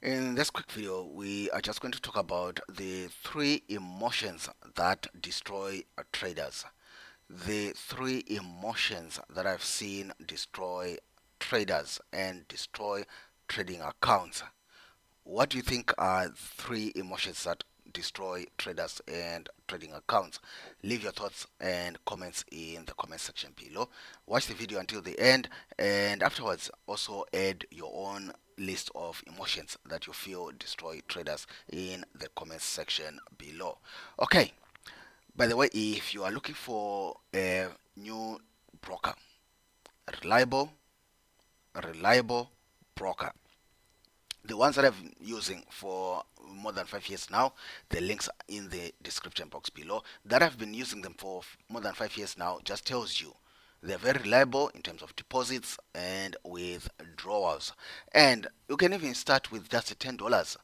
In this quick video, we are just going to talk about the three emotions that destroy traders. The three emotions that I've seen destroy traders and destroy trading accounts. What do you think are three emotions that destroy traders and trading accounts? Leave your thoughts and comments in the comment section below. Watch the video until the end, and afterwards also add your own list of emotions that you feel destroy traders in the comment section below. Okay, by the way, if you are looking for a new broker, a reliable broker, the ones that I've been using for more than 5 years now, the links are in the description box below. That I've been using them for more than 5 years now just tells you they're very reliable in terms of deposits and withdrawals. And you can even start with just $10,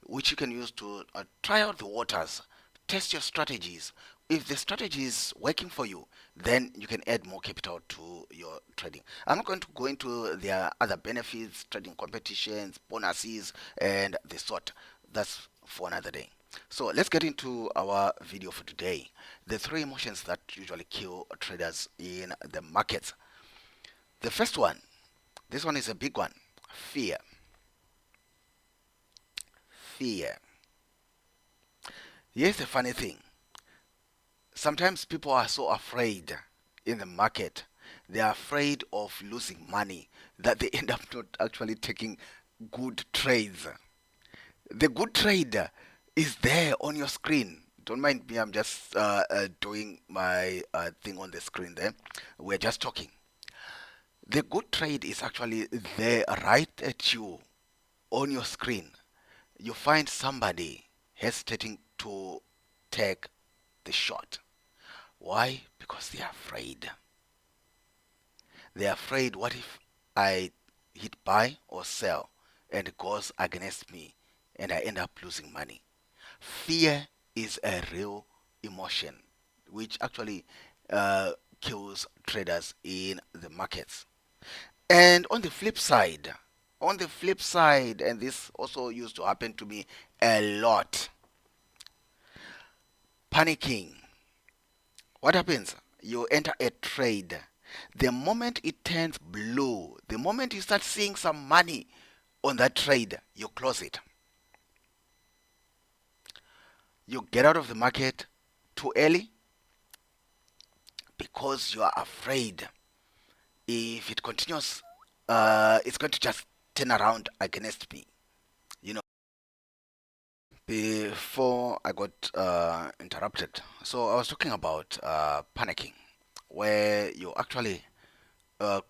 which you can use to try out the waters, test your strategies. If the strategy is working for you, then you can add more capital to your trading. I'm not going to go into their other benefits, trading competitions, bonuses, and the sort. That's for another day. So let's get into our video for today. The three emotions that usually kill traders in the markets. The first one, this one is a big one: fear. Fear. Here's the funny thing: sometimes people are so afraid in the market, they are afraid of losing money, that they end up not actually taking good trades. The good trade is there on your screen. Don't mind me, I'm just doing my thing on the screen there. We're just talking. The good trade is actually there right at you on your screen. You find somebody hesitating to take the shot. Why? Because they are afraid. They are afraid, what if I hit buy or sell and it goes against me and I end up losing money? Fear is a real emotion which actually uh, kills traders in the markets. And on the flip side, and this also used to happen to me a lot, panicking. What happens? You enter a trade. The moment it turns blue, the moment you start seeing some money on that trade, you close it. You get out of the market too early because you are afraid if it continues, it's going to just turn around against me. You know, before I got interrupted, so I was talking about panicking, where you actually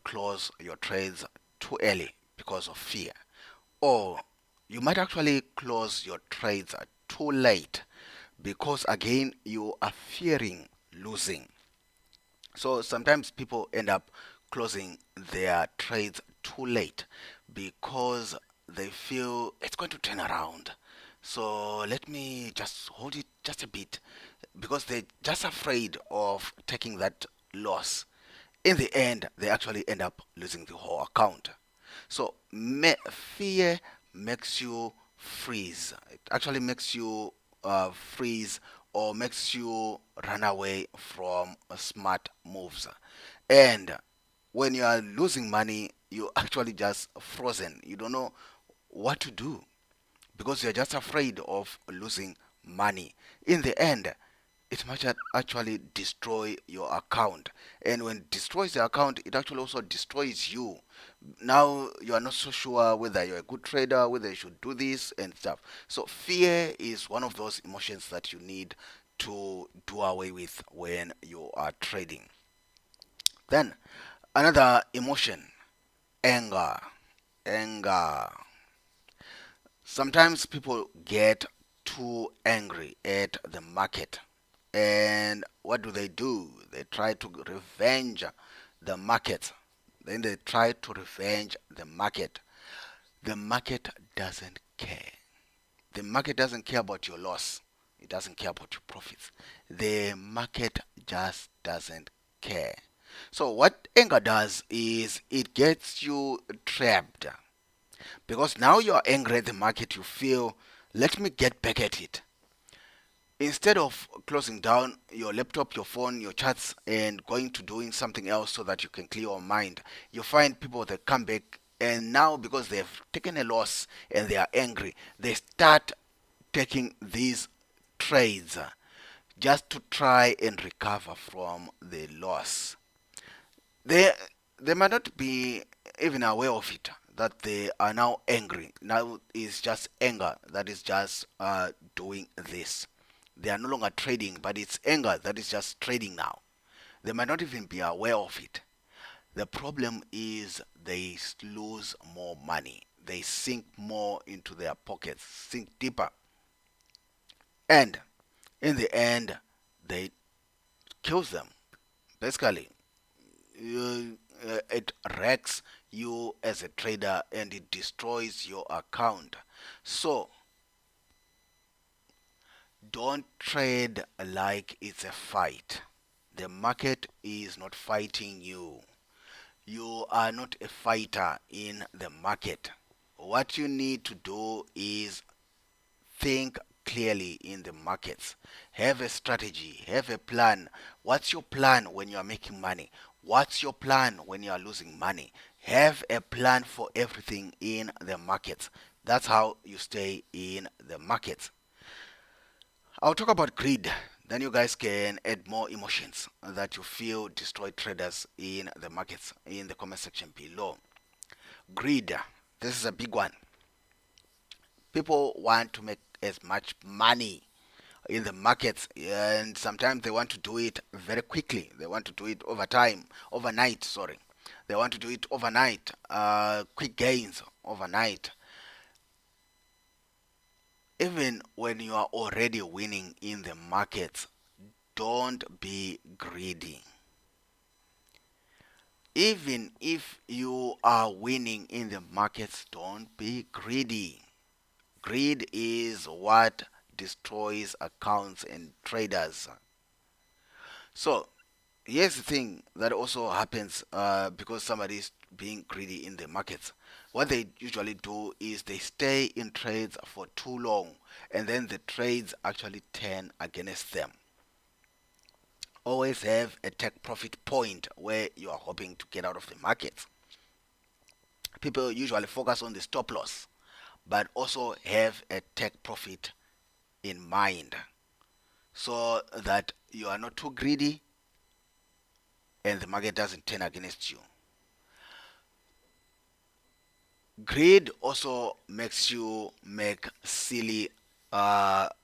close your trades too early because of fear, or you might actually close your trades too late because again you are fearing losing. So sometimes people end up closing their trades too late because they feel it's going to turn around. So let me just hold it just a bit because they're just afraid of taking that loss. In the end, they actually end up losing the whole account. So fear makes you freeze. It actually makes you freeze or makes you run away from smart moves. And when you are losing money, you actually just frozen. You don't know what to do because you're just afraid of losing money. In the end, it might actually destroy your account. And when it destroys the account, it actually also destroys you. Now you are not so sure whether you're a good trader, whether you should do this and stuff. So fear is one of those emotions that you need to do away with when you are trading. Then another emotion, anger. Anger. Sometimes people get too angry at the market. And what do? They try to revenge the market. Then they try to revenge the market. The market doesn't care. The market doesn't care about your loss. It doesn't care about your profits. The market just doesn't care. So what anger does is it gets you trapped. Because now you are angry at the market, you feel, let me get back at it. Instead of closing down your laptop, your phone, your chats, and going to doing something else so that you can clear your mind, you find people that come back, and now because they've taken a loss and they are angry, they start taking these trades just to try and recover from the loss. They they might not be even aware of it that they are now angry. Now it's just anger that is just doing this. They are no longer trading, but it's anger that is just trading now. They might not even be aware of it. The problem is they lose more money. They sink more into their pockets, sink deeper, and in the end, they kills them. Basically, it wrecks you as a trader and it destroys your account. So don't trade like it's a fight. The market is not fighting you. You are not a fighter in the market. What you need to do is think clearly in the markets. Have a strategy, have a plan. What's your plan when you are making money? What's your plan when you are losing money? Have a plan for everything in the markets. That's how you stay in the markets. I'll talk about greed. Then you guys can add more emotions that you feel destroy traders in the markets in the comment section below. Greed. This is a big one. People want to make as much money in the markets, and sometimes they want to do it very quickly. They want to do it over time, overnight, sorry. They want to do it overnight, quick gains overnight. Even when you are already winning in the markets, don't be greedy. Even if you are winning in the markets, don't be greedy. Greed is what destroys accounts and traders. So here's the thing that also happens because somebody is being greedy in the markets. What they usually do is they stay in trades for too long and then the trades actually turn against them. Always have a take profit point where you are hoping to get out of the market. People usually focus on the stop loss, but also have a take profit in mind so that you are not too greedy and the market doesn't turn against you. Greed also makes you make silly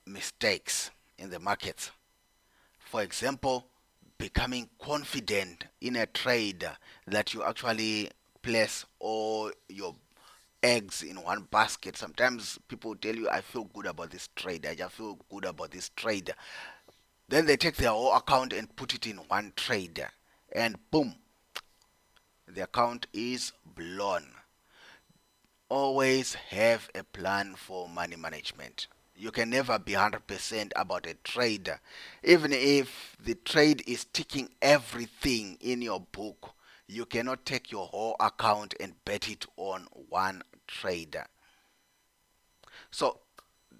mistakes in the markets. For example, becoming confident in a trade that you actually place all your eggs in one basket. Sometimes people tell you, I feel good about this trade. I just feel good about this trade. Then they take their whole account and put it in one trade. And boom, the account is blown. Always have a plan for money management. You can never be 100% about a trade. Even if the trade is ticking everything in your book, you cannot take your whole account and bet it on one trade. So,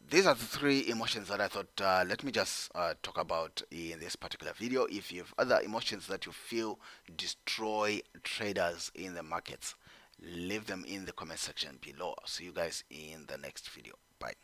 these are the three emotions that I thought let me just talk about in this particular video. If you have other emotions that you feel destroy traders in the markets, leave them in the comment section below. I'll see you guys in the next video. Bye.